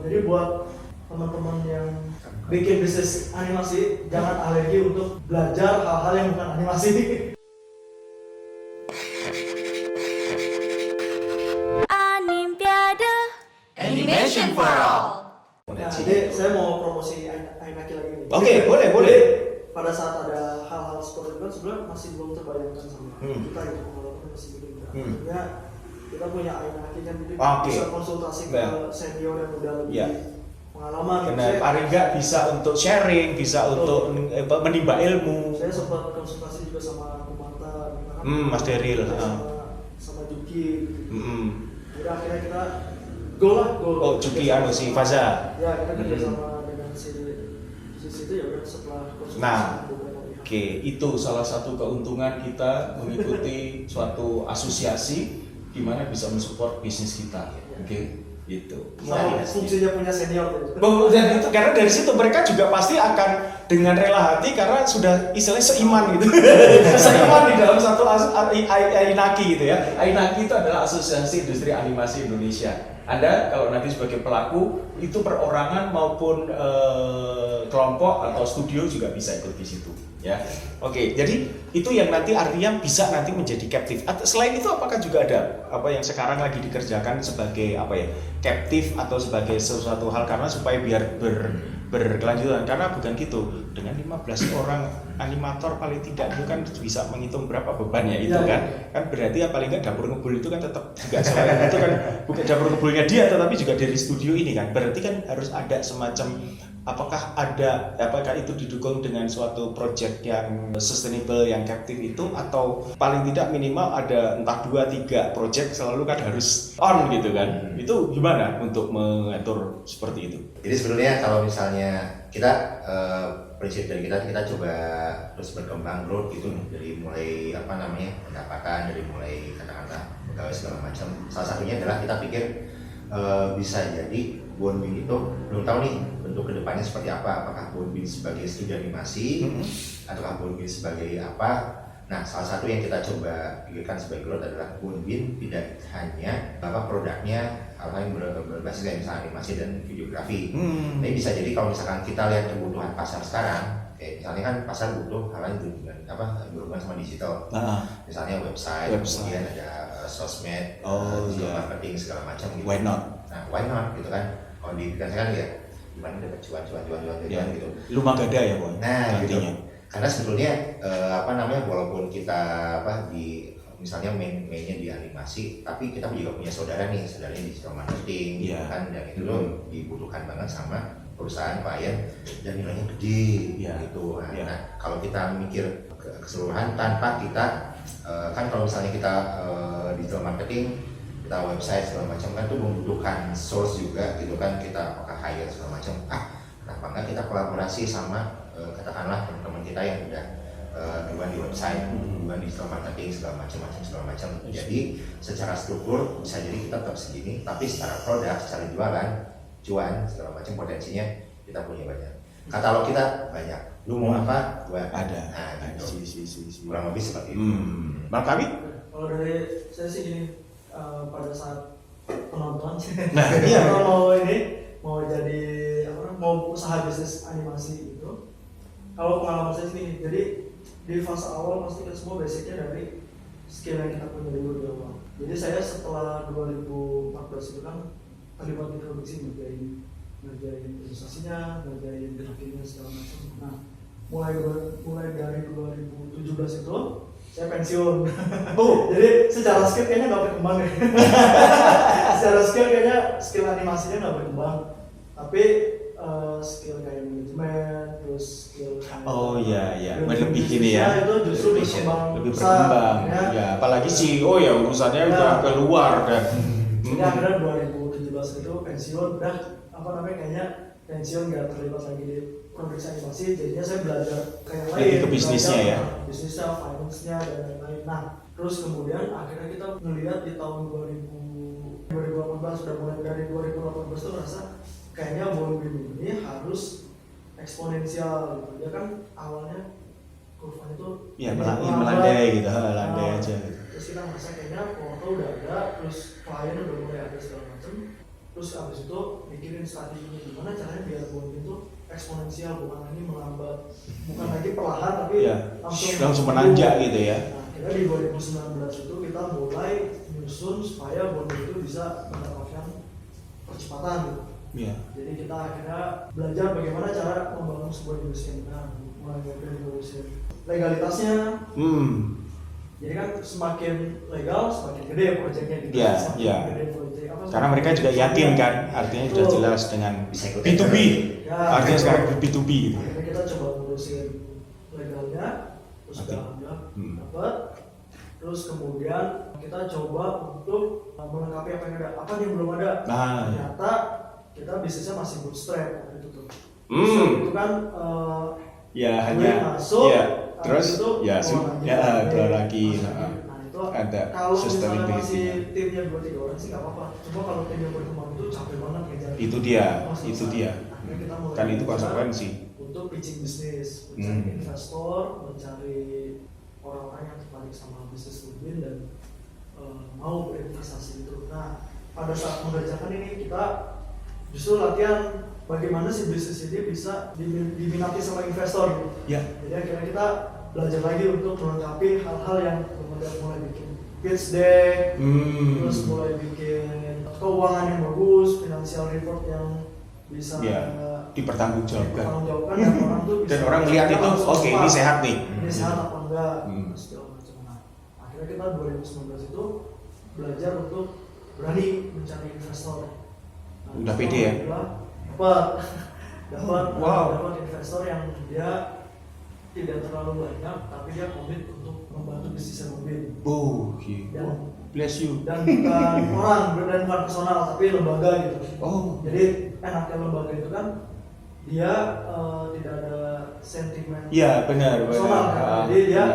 Jadi buat teman-teman yang bikin bisnis animasi, jangan alergi untuk belajar hal-hal yang bukan animasi. Animpiade Animation for all. Nah, jadi saya mau promosi Ainaki lagi nih. Oke, boleh. Jadi, pada saat ada hal-hal seperti itu kan sebenarnya masih belum terbayangkan sama kita gitu, walaupun masih belum. Maksudnya kita punya Ainaki kan, jadi bisa konsultasi ke senior yang udah lebih pengalaman. Karena paling nggak bisa untuk sharing, bisa untuk menimba ilmu. Saya sempat konsultasi juga sama Kumanta, Mas Deril, sama Juki. Udah akhirnya kita go. Oh, Juki si Faza. Ya, kita kerja sama dengan si situ ya udah setelah konsultasi. Nah, oke, itu salah satu keuntungan kita mengikuti suatu asosiasi di mana bisa mensupport bisnis kita. Oke, itu. Sama fungsinya punya senior gitu. Dan itu karena dari situ mereka juga pasti akan dengan rela hati karena sudah istilahnya seiman gitu. Seiman di dalam satu Ainaki gitu ya. Ainaki itu adalah Asosiasi Industri Animasi Indonesia. Anda kalau nanti sebagai pelaku itu perorangan maupun kelompok atau studio juga bisa ikut di situ ya. Oke, jadi itu yang nanti artinya bisa nanti menjadi captive. Selain itu apakah juga ada apa yang sekarang lagi dikerjakan sebagai apa ya? Captive atau sebagai sesuatu hal karena supaya biar berkelanjutan, karena bukan gitu dengan 15 orang animator paling tidak itu kan bisa menghitung berapa bebannya itu kan berarti ya paling nggak dapur ngebul itu kan tetap juga selain itu kan bukan dapur ngebulnya dia tetapi juga dari studio ini kan berarti kan harus ada semacam apakah itu didukung dengan suatu project yang sustainable yang captive itu atau paling tidak minimal ada entah 2-3 project selalu kan harus on gitu kan. Itu gimana untuk mengatur seperti itu? Jadi sebenarnya kalau misalnya kita prinsip dari kita coba terus berkembang growth gitu dari mulai pendapatan, dari mulai kata-kata pegawai segala macam. Salah satunya adalah kita pikir bisa jadi Bonbin itu belum tahu nih bentuk kedepannya seperti apa, apakah Bonbin sebagai studio animasi ataukah Bonbin sebagai apa. Nah, salah satu yang kita coba pikirkan sebagai growth adalah Bonbin tidak hanya produknya hal-hal yang berbasis kayak misalnya animasi dan videografi. Tapi bisa jadi kalau misalkan kita lihat kebutuhan pasar sekarang, kayak misalnya kan pasar butuh hal yang berhubungan sama digital. Misalnya website, kemudian ada sosmed, digital marketing segala macam gitu. Why not? Nah, why not gitu kan? Kalau dipikirkan ya gimana dapat cuan gitu. Lumah gada ya, Boy. Nah, gitu. Karena sebetulnya walaupun kita misalnya mainnya di animasi, tapi kita juga punya saudaranya digital marketing gitu kan, dan itu dibutuhkan banget sama perusahaan klien dan nilainya gede gitu. Nah, kalau kita mikir keseluruhan tanpa kita kan kalau misalnya kita digital marketing, kita website segala macam kan itu membutuhkan source juga gitu kan, kita apakah hire segala macam, kenapa enggak kita kolaborasi sama katakanlah teman-teman kita yang udah duluan di website, duluan digital marketing segala macam. Jadi secara struktur bisa jadi kita tetap segini, tapi secara produk, secara jualan, cuan segala macam potensinya kita punya banyak. Katalog kita banyak. Lu mau apa? Gua ada. Nah, gitu. Si. Kurang lebih seperti itu. Bang Kami? Kalau dari saya sih gini, pada saat penonton, mau jadi mau usaha bisnis animasi itu, kalau pengalaman saya sih, jadi di fase awal pasti kan semua basicnya dari skill yang kita punya dulu di awal. Jadi saya setelah 2014 itu kan terlibat di produksi, ngerjain ilustrasinya, ngerjain grafiknya segala macam. Nah, mulai dari 2017 itu saya pensiun. Jadi secara skill kayaknya nggak berkembang ya. Secara skill kayaknya skill animasinya nggak berkembang, tapi skill kayak manajemen, terus skill kayak lebih ini ya, itu justru lebih berkembang ya. Apalagi CEO ya urusannya udah keluar kan. Jadi akhirnya 2017 itu pensiun, udah kayaknya pensiun nggak terlibat lagi di produksi animasi, jadinya saya belajar kayak lain ke bisnisnya ya, bisnisnya, finance-nya dan lain-lain. Nah, terus kemudian akhirnya kita melihat di tahun 2018 udah mulai dari 2018 tuh merasa kayaknya Bonbin ini harus eksponensial gitu. Dia kan awalnya kurvanya tuh melandai gitu, landai aja gitu. Terus kita merasa kayaknya foto udah ada, terus klien udah mulai ada segala macam. terus abis itu mikirin strateginya gimana caranya biar Bonbin itu eksponensial, bukan lagi melambat, bukan lagi perlahan tapi langsung menanjak gitu ya. Nah, kita di 2019 itu kita mulai nyusun supaya Bonbin itu bisa mendapatkan percepatan gitu. Jadi kita akhirnya belajar bagaimana cara membangun sebuah industri. Nah, mulai dari industri legalitasnya. Jadi kan semakin legal semakin gede proyeknya gitu. Semakin gede proyek apa? Karena mereka juga yakin kan, artinya sudah jelas dengan B2B. Artinya sekarang B2B gitu. Akhirnya kita coba ngurusin legalnya, terus udah dapat. Terus kemudian kita coba untuk melengkapi apa yang ada, apa yang belum ada. Ternyata kita bisnisnya masih bootstrap waktu itu tuh. Itu kan hanya masuk, terus itu keluar lagi. Nah itu ada kalau misalnya sustainability. masih timnya 2-3 orang sih nggak apa-apa. Cuma kalau tim yang berkembang itu capek banget ngejar. Itu dia. Akhirnya kita mulai Kan itu konsekuensi. untuk pitching bisnis, mencari investor, mencari orang-orang yang tertarik sama bisnis Bonbin dan mau berinvestasi itu. Nah pada saat mengerjakan ini kita justru latihan bagaimana sih bisnis ini bisa diminati sama investor gitu. Jadi akhirnya kita belajar lagi untuk melengkapi hal-hal yang mulai bikin pitch deck, terus mulai bikin keuangan yang bagus, financial report yang bisa dipertanggungjawabkan. Dan orang tuh bisa dan orang melihat itu, oke, ini sehat nih. Ini sehat apa enggak? Segala macam. Nah, akhirnya kita 2019 itu belajar untuk berani mencari investor. Nah, udah pede ya? Dapat investor yang dia tidak terlalu banyak, tapi dia komit untuk membantu bisnis Bonbin. Bless you. Dan bukan orang, dan bukan personal, tapi lembaga gitu. Jadi enaknya lembaga itu kan dia tidak ada sentimen. Benar. Personal kan. Jadi dia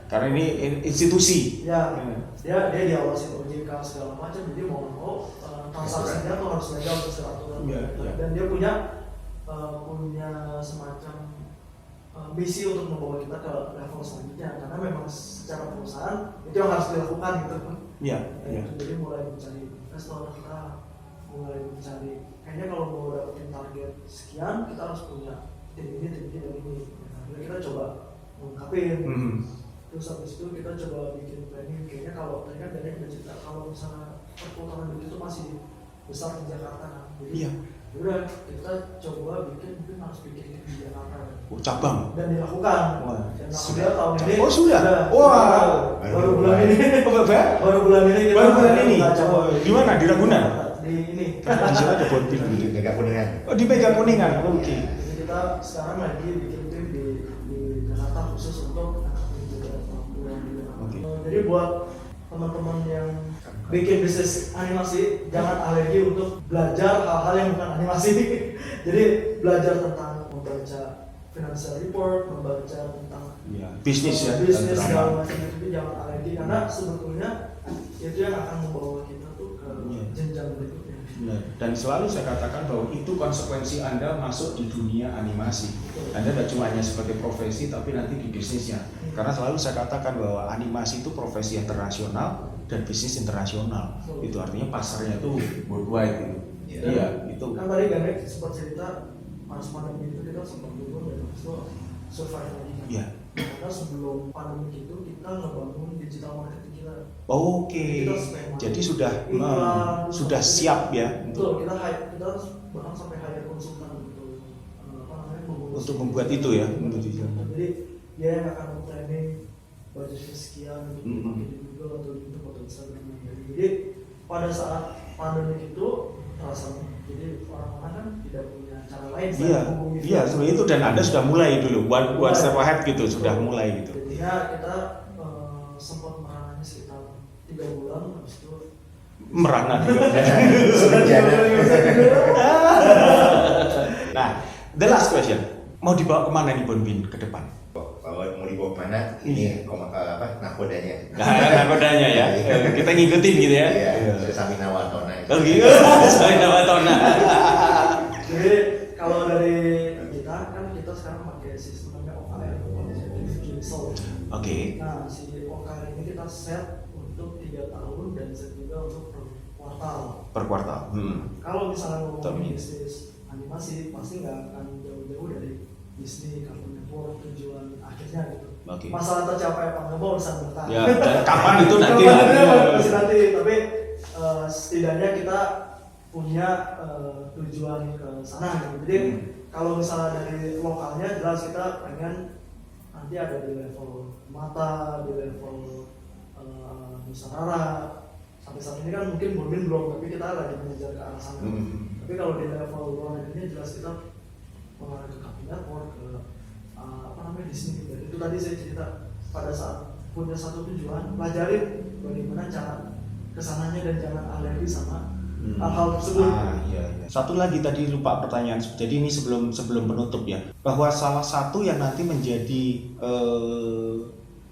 karena ini institusi. Dia diawasi OJK segala macam, jadi mau transaksinya tuh harus legal sesuai aturan. Dan dia punya semacam misi untuk membawa kita ke level selanjutnya, karena memang secara perusahaan itu yang harus dilakukan gitu kan. Jadi mulai mencari investor, kita mulai mencari kayaknya kalau mau dapetin target sekian kita harus punya tim ini dan ini. Nah, kita coba mengungkapin. Terus habis itu kita coba bikin planning. Kayaknya kalau tadi kan Daniel udah cerita kalau misalnya perputaran duit itu masih besar di Jakarta kan. Jadi udah kita coba mungkin harus bikin di Jakarta. Cabang. Dan dilakukan. Dan sudah tahun ini. Sudah. Baru bulan ini. Baru bulan ini. Di mana? Di Ragunan? Di ini. Di sana ada Bonbin di Megakuningan. Di Megakuningan. Oke. Jadi kita sekarang lagi bikin tim di Jakarta khusus untuk jadi buat teman-teman yang bikin bisnis animasi jangan alergi untuk belajar hal-hal yang bukan animasi. Jadi belajar tentang membaca financial report, membaca tentang bisnis segala macam itu jangan alergi karena sebetulnya itu yang akan membawa kita tuh ke jenjang berikutnya. Dan selalu saya katakan bahwa itu konsekuensi Anda masuk di dunia animasi. Anda tidak cuma hanya sebagai profesi tapi nanti di bisnisnya. Karena selalu saya katakan bahwa animasi itu profesi internasional dan bisnis internasional. Itu artinya pasarnya itu worldwide gitu. Itu. Kan tadi Ganek sempat cerita pas pandemi itu kita sempat turun dan habis itu survive lagi kan. Karena sebelum pandemi itu kita ngebangun digital marketing kita. Jadi sudah siap ya. Betul, kita bahkan sampai hire konsultan untuk membuat itu ya. Jadi dia yang akan planning budgetnya sekian untuk dipakai di Google atau di YouTube atau Instagram. Jadi pada saat pandemi itu terasa, jadi orang-orang kan tidak punya cara lain menghubungi. Sebenarnya itu dan Anda sudah mulai dulu, one step ahead gitu, sudah mulai gitu. Jadinya kita sempat merangani sekitar 3 bulan, habis itu merana. Nah, the last question, mau dibawa kemana nih Bonbin ke depan? Mau dibawa kemana? Ini nakodanya. Nakodanya ya. Kita ngikutin gitu ya. Samina Watona. Samina Watona. Jadi kalau dari kita kan kita sekarang pakai sistemnya OKR. Nah si OKR ini kita set untuk 3 tahun dan set juga untuk kuartal. Per kuartal. Kalau misalnya ngomongin Betul. bisnis animasi pasti nggak akan jauh-jauh dari Disney, Cartoon Network, tujuan akhirnya gitu. Oke. Masalah tercapai apa nggak mau urusan belakang. Ya, dan kapan itu nanti Masih nanti, tapi setidaknya kita punya tujuan ke sana gitu. Jadi kalau misalnya dari lokalnya jelas kita pengen nanti ada di level mata, di level Nusantara. Sampai saat ini kan mungkin belum, tapi kita lagi mengejar ke arah sana. Tapi kalau di level luar negerinya jelas kita mengarah ke Cartoon Network, ke Disney. Dan itu tadi saya cerita pada saat punya satu tujuan, pelajarin bagaimana cara kesananya dan jangan alergi sama hal-hal tersebut. Iya. Satu lagi tadi lupa pertanyaan. Jadi ini sebelum penutup ya, bahwa salah satu yang nanti menjadi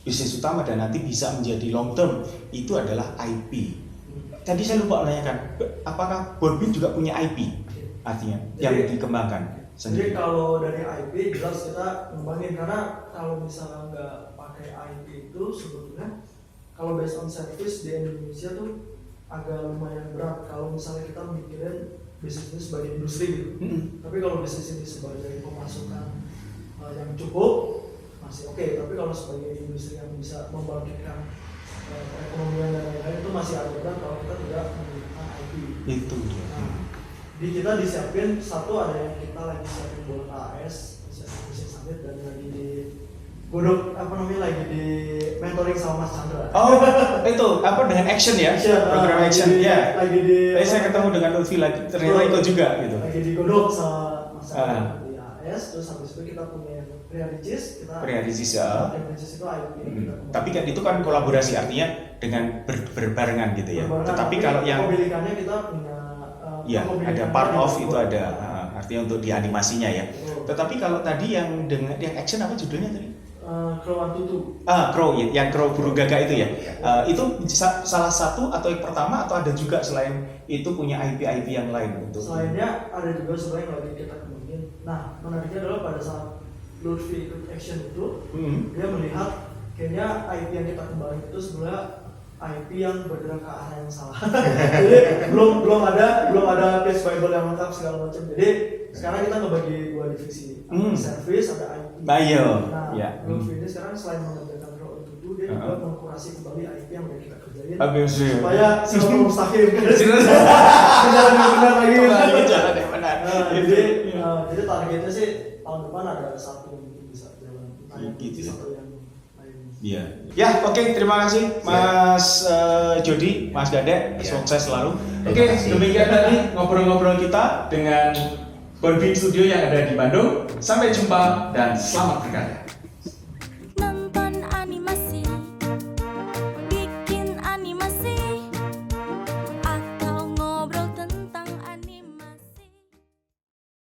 bisnis utama dan nanti bisa menjadi long term itu adalah IP. Tadi saya lupa menanyakan, apakah Borbin juga punya IP? Artinya yang dikembangkan Jadi sendiri. kalau dari IP jelas kita ngembangin, karena kalau misalnya nggak pakai IP itu sebetulnya kalau based on service di Indonesia tuh agak lumayan berat kalau misalnya kita mikirin bisnis ini sebagai industri gitu. Tapi kalau bisnis ini sebagai pemasukan yang cukup masih oke. Tapi kalau sebagai industri yang bisa membangkitkan perekonomian dan lain-lain itu masih agak berat kalau kita tidak menggunakan IP. Itu dia. Nah, di kita disiapin satu, ada yang kita lagi siapin buat AS, siapin bisnis summit, dan lagi di godok lagi di mentoring sama Mas Chandra. Oh, itu apa dengan action ya? Program action ya. Lagi di Saya ketemu dengan Lutfi lagi, ternyata ikut juga gitu. Lagi digodok sama Mas Chandra di AS, terus habis itu kita punya Priorities, kita Priorities ya. Priorities itu IP. Tapi kan itu kan kolaborasi, artinya dengan berbarengan gitu ya. Tetapi kalau yang pemilikannya kita punya ya ada part of itu ada, artinya untuk di animasinya ya. Tetapi kalau tadi yang dengan yang action apa judulnya tadi? Crow Tutu. Crow, yang Crow Burung Gagak itu ya. Itu salah satu atau yang pertama atau ada juga selain itu punya IP yang lain untuk. Selainnya ada juga sebenarnya yang lagi kita kembangin. Nah, menariknya adalah pada saat Lutfi ikut action itu, dia melihat kayaknya IP yang kita kembangin itu sebenarnya IP yang bergerak ke arah yang salah. Jadi belum ada case Bible yang lengkap segala macam. Jadi sekarang kita ngebagi dua divisi, ada service, ada IP. Nah, ya. Lutfi ini sekarang selain mengerjakan Crow itu, dia juga mengkurasi kembali IP yang udah kita kerjain. Supaya semua mustahil jalan yang benar lagi. Jalan yang benar. Jadi targetnya sih tahun depan ada satu yang mungkin bisa jalan. Gitu. Satu yang lain. Iya. Ya, oke, terima kasih Mas Jody, Mas Gade, sukses selalu. Oke, demikian tadi ngobrol-ngobrol kita dengan Borbin Studio yang ada di Bandung. Sampai jumpa dan selamat berkarya.